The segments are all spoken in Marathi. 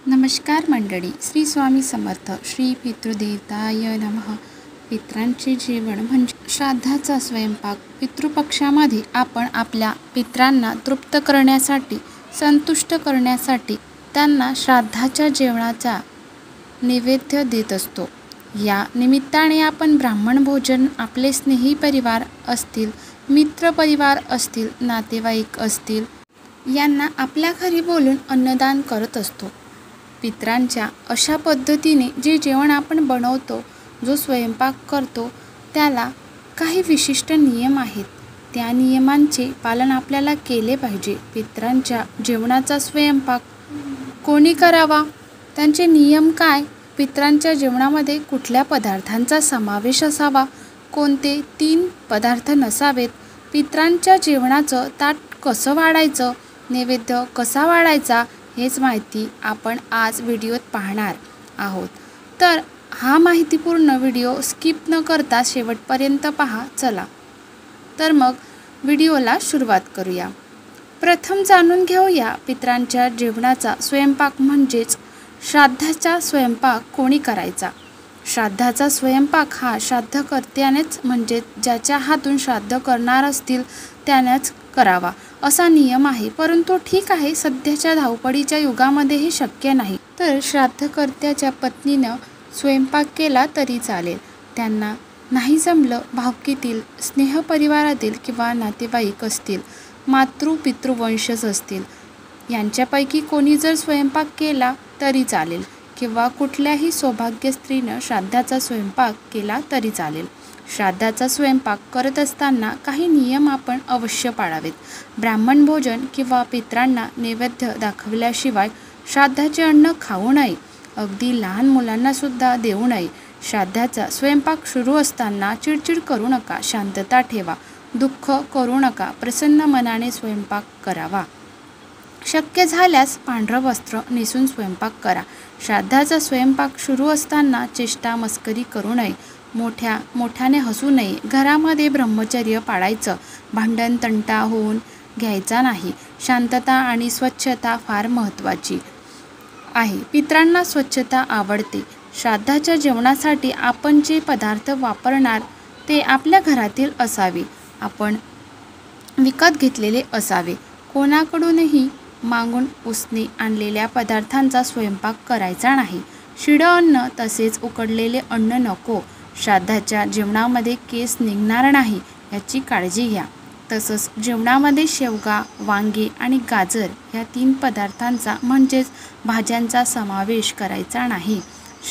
नमस्कार मंडळी, श्री स्वामी समर्थ. श्री पितृदेवताय नमः. पित्रांचे जेवण म्हणजे श्राद्धाचा स्वयंपाक. पितृपक्षामध्ये आपण आपल्या पित्रांना तृप्त करण्यासाठी, संतुष्ट करण्यासाठी त्यांना श्राद्धाच्या जेवणाचा नैवेद्य देत असतो. या निमित्ताने आपण ब्राह्मण भोजन, आपले स्नेही परिवार असतील, मित्र परिवार असतील, नातेवाईक असतील, यांना आपल्या घरी बोलून अन्नदान करत असतो. पित्रांच्या अशा पद्धतीने जे जेवण आपण बनवतो, जो स्वयंपाक करतो, त्याला काही विशिष्ट नियम आहेत. त्या नियमांचे पालन आपल्याला केले पाहिजे. पित्रांच्या जेवणाचा स्वयंपाक कोणी करावा, त्यांचे नियम काय, पित्रांच्या जेवणामध्ये कुठल्या पदार्थांचा समावेश असावा, कोणते 3 पदार्थ नसावेत, पित्रांच्या जेवणाचं ताट कसं वाढायचं, नैवेद्य कसा वाढायचा, हेच माहिती आपण आज व्हिडिओत पाहणार आहोत. तर हा माहितीपूर्ण व्हिडिओ स्किप न करता शेवटपर्यंत पहा. चला तर मग व्हिडिओला सुरुवात करूया. प्रथम जाणून घेऊया पित्रांच्या जेवणाचा स्वयंपाक म्हणजेच श्राद्धाचा स्वयंपाक कोणी करायचा. श्राद्धाचा स्वयंपाक हा श्राद्धकर्त्यानेच, म्हणजे ज्याच्या हातून श्राद्ध करणार असतील त्यानेच करावा असा नियम आहे. परंतु ठीक आहे, सध्याच्या धावपळीच्या युगामध्ये हे शक्य नाही, तर श्राद्धकर्त्याच्या पत्नीनं स्वयंपाक केला तरी चालेल. त्यांना नाही जमलं, भावकीतील, स्नेहपरिवारातील किंवा नातेवाईक असतील, मातृपितृवंशज असतील, यांच्यापैकी कोणी जर स्वयंपाक केला तरी चालेल, किंवा कुठल्याही सौभाग्य स्त्रीनं श्राद्धाचा स्वयंपाक केला तरी चालेल. श्राद्धाचा स्वयंपाक करत असताना काही नियम आपण अवश्य पाळावेत. ब्राह्मण भोजन किंवा पित्रांना नैवेद्य दाखवल्याशिवाय श्राद्धाचे अन्न खाऊ नये. अगदी लहान मुलांनासुद्धा देऊ नये. श्राद्धाचा स्वयंपाक सुरू असताना चिडचिड करू नका, शांतता ठेवा, दुःख करू नका, प्रसन्न मनाने स्वयंपाक करावा. शक्य झाल्यास पांढरं वस्त्र नेसून स्वयंपाक करा. श्राद्धाचा स्वयंपाक सुरू असताना चेष्टा मस्करी करू नये, मोठ्याने हसू नये. घरामध्ये ब्रह्मचर्य पाळायचं, भांडण तंटा होऊन घ्यायचा नाही. शांतता आणि स्वच्छता फार महत्त्वाची आहे. पित्रांना स्वच्छता आवडते. श्राद्धाच्या जेवणासाठी आपण जे पदार्थ वापरणार ते आपल्या घरातील असावे, आपण विकत घेतलेले असावे. कोणाकडूनही मागून उसने आणलेल्या पदार्थांचा स्वयंपाक करायचा नाही. शिळं अन्न तसेच उकडलेले अन्न नको. श्राद्धाच्या जेवणामध्ये केस निघणार नाही याची काळजी घ्या. तसंच जेवणामध्ये शेवगा, वांगे आणि गाजर या 3 पदार्थांचा म्हणजेच भाज्यांचा समावेश करायचा नाही.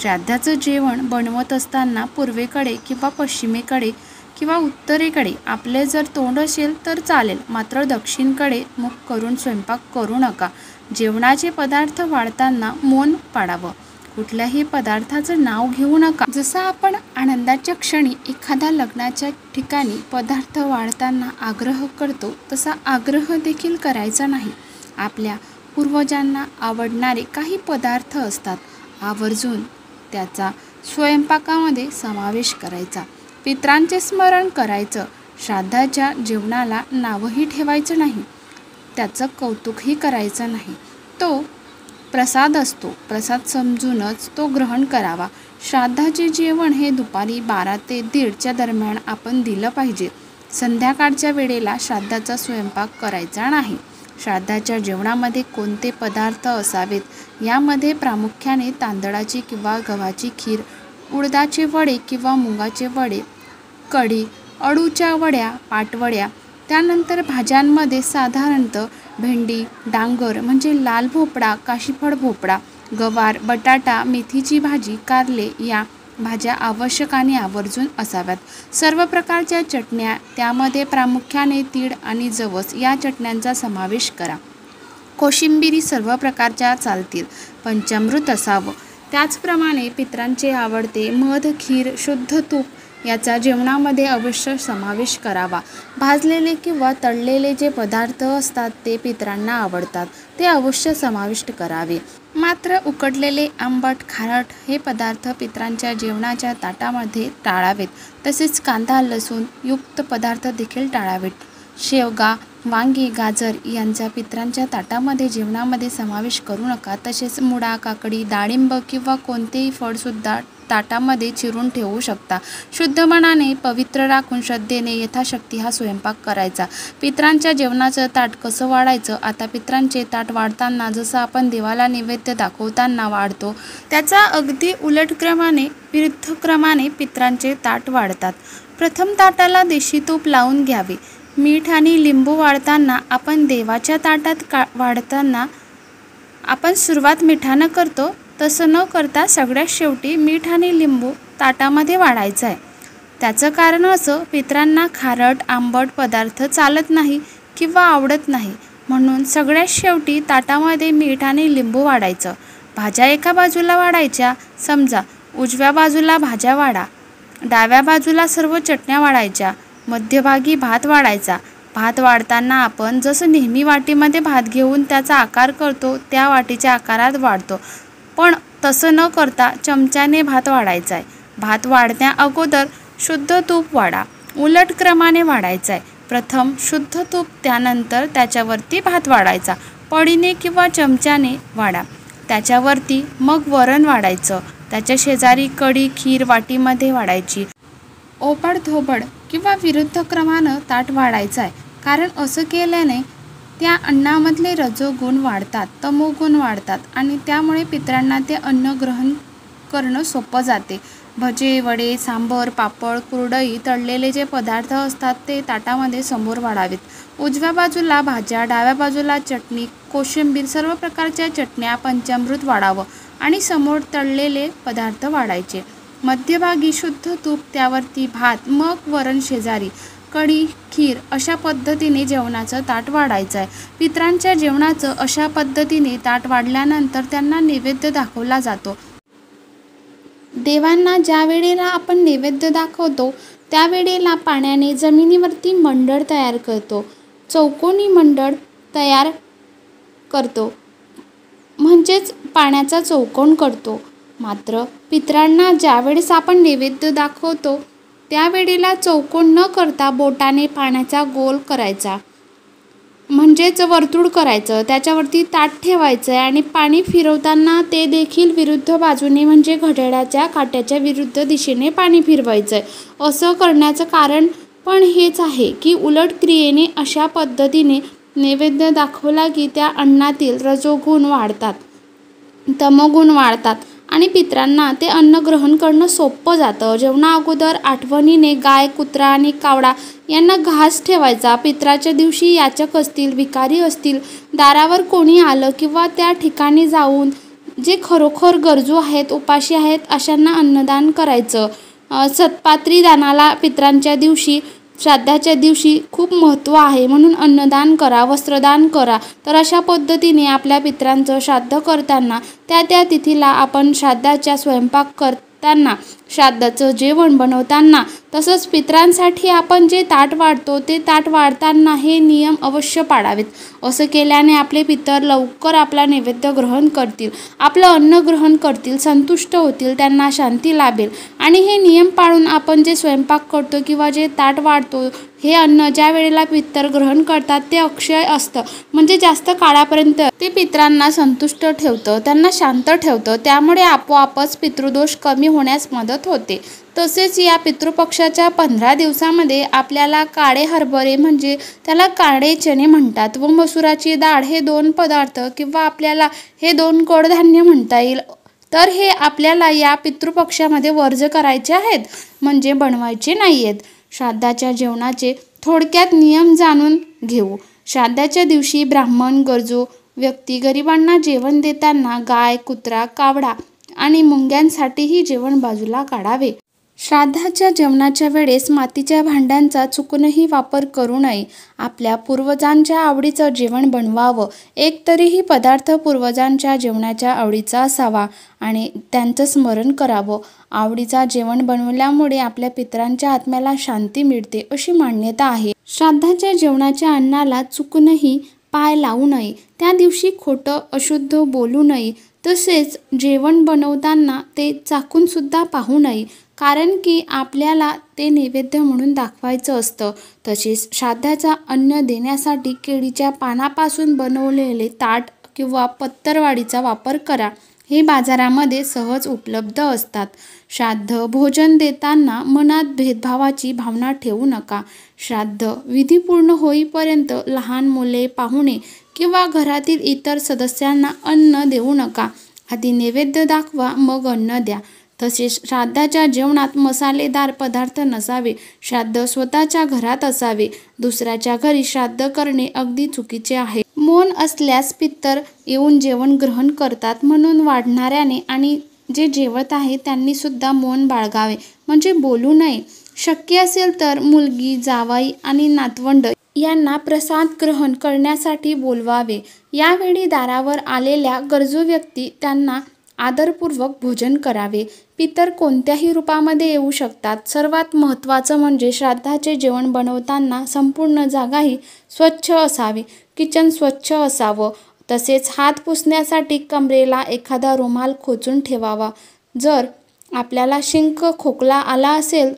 श्राद्धाचं जेवण बनवत असताना पूर्वेकडे किंवा पश्चिमेकडे किंवा उत्तरेकडे आपले जर तोंड असेल तर चालेल, मात्र दक्षिणेकडे मुख करून स्वयंपाक करू नका. जेवणाचे पदार्थ वाढताना मौन पाळावं. कुठल्याही पदार्थाचं नाव घेऊ नका. जसं आपण आनंदाच्या क्षणी एखाद्या लग्नाच्या ठिकाणी पदार्थ वाढताना आग्रह करतो, तसा आग्रह देखील करायचा नाही. आपल्या पूर्वजांना आवडणारे काही पदार्थ असतात, आवर्जून त्याचा स्वयंपाकामध्ये समावेश करायचा. पित्रांचे स्मरण करायचं. श्राद्धाच्या जेवणाला नावही ठेवायचं नाही, त्याचं कौतुकही करायचं नाही. तो प्रसाद असतो, प्रसाद समजूनच तो ग्रहण करावा. श्राद्धाचे जेवण हे दुपारी 12 ते 1:30च्या दरम्यान आपण दिलं पाहिजे. संध्याकाळच्या वेळेला श्राद्धाचा स्वयंपाक करायचा नाही. श्राद्धाच्या जेवणामध्ये कोणते पदार्थ असावेत, यामध्ये प्रामुख्याने तांदळाची किंवा गव्हाची खीर, उडदाचे वडे किंवा मुगाचे वडे, कढी, अळूच्या वड्या, पाटवड्या. त्यानंतर भाज्यांमध्ये साधारणतः भेंडी, डांगर म्हणजे लाल भोपळा, काशीफळ भोपळा, गवार, बटाटा, मेथीची भाजी, कारले या भाज्या आवश्यक आणि आवर्जून असाव्यात. सर्व प्रकारच्या चटण्या, त्यामध्ये प्रामुख्याने तीळ आणि जवस या चटण्यांचा समावेश करा. कोशिंबिरी सर्व प्रकारच्या चालतील. पंचामृत असावं. त्याचप्रमाणे पित्रांचे आवडते मध, खीर, शुद्ध तूप याचा जेवणामध्ये अवश्य समावेश करावा. भाजलेले किंवा तळलेले जे पदार्थ असतात ते पित्रांना आवडतात, ते अवश्य समाविष्ट करावे. मात्र उकडलेले, आंबट, खारट हे पदार्थ पित्रांच्या जेवणाच्या ताटामध्ये टाळावेत. तसेच कांदा, लसूण युक्त पदार्थ देखील टाळावेत. शेवगा, वांगी, गाजर यांचा पितरांच्या ताटामध्ये जेवणामध्ये समावेश करू नका. तसेच मुळा, काकडी, डाळिंब किंवा कोणतेही फळसुद्धा ताटामध्ये चिरून ठेवू शकता. शुद्ध मनाने, पवित्र राखून श्रद्धेने यथाशक्ती हा स्वयंपाक करायचा. पितरांच्या जेवणाचं ताट कसं वाढायचं? आता पितरांचे ताट वाढताना जसं आपण देवाला नैवेद्य दाखवताना वाढतो, त्याचा अगदी उलट क्रमाने, विरुद्ध क्रमाने पितरांचे ताट वाढतात. प्रथम ताटाला देशी तूप लावून घ्यावे. मीठ आणि लिंबू वाढताना आपण देवाच्या ताटात वाढताना आपण सुरुवात मिठानं करतो, तसं न करता सगळ्यात शेवटी मीठ आणि लिंबू ताटामध्ये वाढायचं आहे. त्याचं कारण असं, पितरांना खारट, आंबट पदार्थ चालत नाही किंवा आवडत नाही, म्हणून सगळ्यात शेवटी ताटामध्ये मीठ आणि लिंबू वाढायचं. भाज्या एका बाजूला वाढायच्या. समजा उजव्या बाजूला भाज्या वाढा, डाव्या बाजूला सर्व चटण्या वाढायच्या, मध्यभागी भात वाढायचा. भात वाढताना आपण जसं नेहमी वाटीमध्ये भात घेऊन त्याचा आकार करतो, त्या वाटीच्या आकारात वाढतो, पण तसं न करता चमच्याने भात वाढायचा आहे. भात वाढण्या अगोदर शुद्ध तूप वाढा. उलट क्रमाने वाढायचं आहे. प्रथम शुद्ध तूप, त्यानंतर त्याच्यावरती भात वाढायचा. पळीने किंवा चमच्याने वाढा. त्याच्यावरती मग वरण वाढायचं. त्याच्या शेजारी कढी, खीर वाटीमध्ये वाढायची. ओबडधोबड किंवा विरुद्ध क्रमानं ताट वाढायचं आहे. कारण असं केल्याने त्या अन्नामधले रजोगुण वाढतात, तमोगुण वाढतात आणि त्यामुळे पितरांना ते अन्न ग्रहण करणं सोपं जाते. भजे, वडे, सांबर, पापड, कुरडई, तळलेले जे पदार्थ असतात ते ताटामध्ये समोर वाढावेत. उजव्या बाजूला भाज्या, डाव्या बाजूला चटणी, कोशिंबीर, सर्व प्रकारच्या चटण्या, पंचामृत वाढावं आणि समोर तळलेले पदार्थ वाढायचे. मध्यभागी शुद्ध तूप, त्यावरती भात, मग वरण शेजारी, कढी, खीर अशा पद्धतीने जेवणाचं ताट वाढायचं आहे. पितरांच्या जेवणाचं अशा पद्धतीने ताट वाढल्यानंतर त्यांना नैवेद्य दाखवला जातो. देवांना ज्या वेळेला आपण नैवेद्य दाखवतो त्यावेळेला पाण्याने जमिनीवरती मंडळ तयार करतो, चौकोनी मंडळ तयार करतो, म्हणजेच पाण्याचा चौकोन करतो. मात्र पितरांना ज्यावेळेस आपण नैवेद्य दाखवतो त्यावेळेला चौकोन न करता बोटाने पाण्याचा गोल करायचा, म्हणजेच वर्तुळ करायचं. त्याच्यावरती ताट ठेवायचं आहे आणि पाणी फिरवताना ते देखील विरुद्ध बाजूने, म्हणजे घड्याळाच्या काट्याच्या विरुद्ध दिशेने पाणी फिरवायचं आहे. असं करण्याचं कारण पण हेच आहे की उलट क्रियेने अशा पद्धतीने नैवेद्य दाखवला की त्या अन्नातील रजोगुण वाढतात, तमोगुण वाढतात आणि पितरांना ते अन्न ग्रहण करणं सोपं जातं. जेवणा अगोदर आठवणीने गाय, कुत्रा आणि कावडा यांना घास ठेवायचा. पितराच्या दिवशी याचक असतील, भिकारी असतील, दारावर कोणी आलं किंवा त्या ठिकाणी जाऊन जे खरोखर गरजू आहेत, उपाशी आहेत, अशांना अन्नदान करायचं. सत्पात्री दानाला पितरांच्या दिवशी, श्राद्धाच्या दिवशी खूप महत्त्व आहे, म्हणून अन्नदान करा, वस्त्रदान करा. तर अशा पद्धतीने आपल्या पितरांचं श्राद्ध करताना, त्या तिथीला आपण श्राद्धाच्या स्वयंपाक करताना, श्राद्धाचं जेवण बनवताना, तसंच पितरांसाठी आपण जे ताट वाढतो ते ताट वाढताना हे नियम अवश्य पाळावेत. असं केल्याने आपले पितर लवकर आपला नैवेद्य ग्रहण करतील, आपलं अन्न ग्रहण करतील, संतुष्ट होतील, त्यांना शांती लाभेल. आणि हे नियम पाळून आपण जे स्वयंपाक करतो किंवा जे ताट वाढतो हे अन्न ज्या वेळेला पितर ग्रहण करतात ते अक्षय असतं, म्हणजे जास्त काळापर्यंत ते पितरांना संतुष्ट ठेवतं, त्यांना शांत ठेवतं. त्यामुळे आपोआपच पितृदोष कमी होण्यास मदत होते. तसेच या पितृपक्षाच्या 15 दिवसामध्ये आपल्याला काळे हरभरे, म्हणजे त्याला काळे चणे म्हणतात, व मसुराची डाळ हे 2 पदार्थ किंवा आपल्याला हे 2 कडधान्य म्हणता येईल, तर हे आपल्याला या पितृपक्षामध्ये वर्ज करायचे आहेत, म्हणजे बनवायचे नाही आहेत. श्राद्धाच्या जेवणाचे थोडक्यात नियम जाणून घेऊ. श्राद्धाच्या दिवशी ब्राह्मण, गरजू व्यक्ती, गरिबांना जेवण देताना गाय, कुत्रा, कावडा आणि मुंग्यांसाठीही जेवण बाजूला काढावे. श्राद्धाच्या जेवणाच्या वेळेस मातीच्या भांड्यांचा चुकूनही वापर करू नये. आपल्या पूर्वजांच्या आवडीचं जेवण बनवावं. एकतरीही पदार्थ पूर्वजांच्या जेवणाच्या आवडीचा असावा आणि त्यांचं स्मरण करावं. आवडीचा जेवण बनवल्यामुळे आपल्या पितरांच्या आत्म्याला शांती मिळते अशी मान्यता आहे. श्राद्धाच्या जेवणाच्या अन्नाला चुकूनही पाय लावू नये. त्या दिवशी खोटं, अशुद्ध बोलू नये. तसेच जेवण बनवताना ते चाखूनसुद्धा पाहू नये. कारण की आपल्याला ते नैवेद्य म्हणून दाखवायचं असतं. तसेच श्राद्धाचा अन्न देण्यासाठी केळीच्या पानापासून बनवलेले ताट किंवा पत्तरवाळीचा वापर करा. हे बाजारामध्ये सहज उपलब्ध असतात. श्राद्ध भोजन देताना मनात भेदभावाची भावना ठेवू नका. श्राद्ध विधी पूर्ण होईपर्यंत लहान मुले, पाहुणे किंवा घरातील इतर सदस्यांना अन्न देऊ नका. आधी नैवेद्य दाखवा, मग अन्न द्या. तसेच श्राद्धाच्या जेवणात मसालेदार पदार्थ नसावे. श्राद्ध स्वतःच्या घरात असावे. दुसऱ्याच्या घरी श्राद्ध करणे अगदी चुकीचे आहे. मौन असल्यास पितर येऊन जेवण ग्रहण करतात, म्हणून वाढणाऱ्याने आणि जे जेवत आहे त्यांनी सुद्धा मौन बाळगावे, म्हणजे बोलू नये. शक्य असेल तर मुलगी, जावई आणि नातवंड यांना प्रसाद ग्रहण करण्यासाठी बोलवावे. यावेळी दारावर आलेल्या गरजू व्यक्ती त्यांना आदरपूर्वक भोजन करावे. पितर कोणत्याही रूपामध्ये येऊ शकतात. सर्वात महत्त्वाचं म्हणजे श्राद्धाचे जेवण बनवताना संपूर्ण जागाही स्वच्छ असावी. किचन स्वच्छ असावं. तसेच हात पुसण्यासाठी कमरेला एखादा रुमाल खोचून ठेवावा. जर आपल्याला शिंक, खोकला आला असेल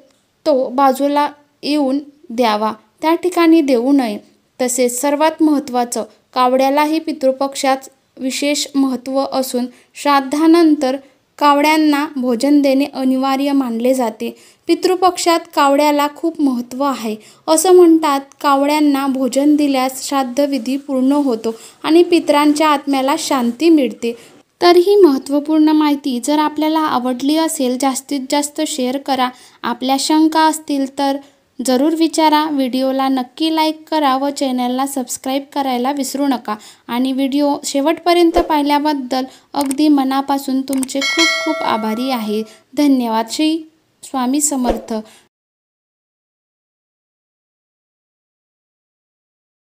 तो बाजूला येऊन द्यावा, त्या ठिकाणी देऊ नये. तसेच सर्वात महत्त्वाचं, कावड्यालाही पितृपक्षात विशेष महत्त्व असून श्राद्धानंतर कावड्यांना भोजन देणे अनिवार्य मानले जाते. पितृपक्षात कावड्याला खूप महत्त्व आहे. असं म्हणतात, कावड्यांना भोजन दिल्यास श्राद्धविधी पूर्ण होतो आणि पितरांच्या आत्म्याला शांती मिळते. तर ही महत्त्वपूर्ण माहिती जर आपल्याला आवडली असेल, जास्तीत जास्त शेअर करा. आपल्या शंका असतील तर जरूर विचारा. व्हिडिओला नक्की लाईक करा व चॅनलला सबस्क्राईब करायला विसरू नका. आणि व्हिडिओ शेवटपर्यंत पाहिल्याबद्दल अगदी मनापासून तुमचे खूप खूप आभारी आहे. धन्यवाद. श्री स्वामी समर्थ.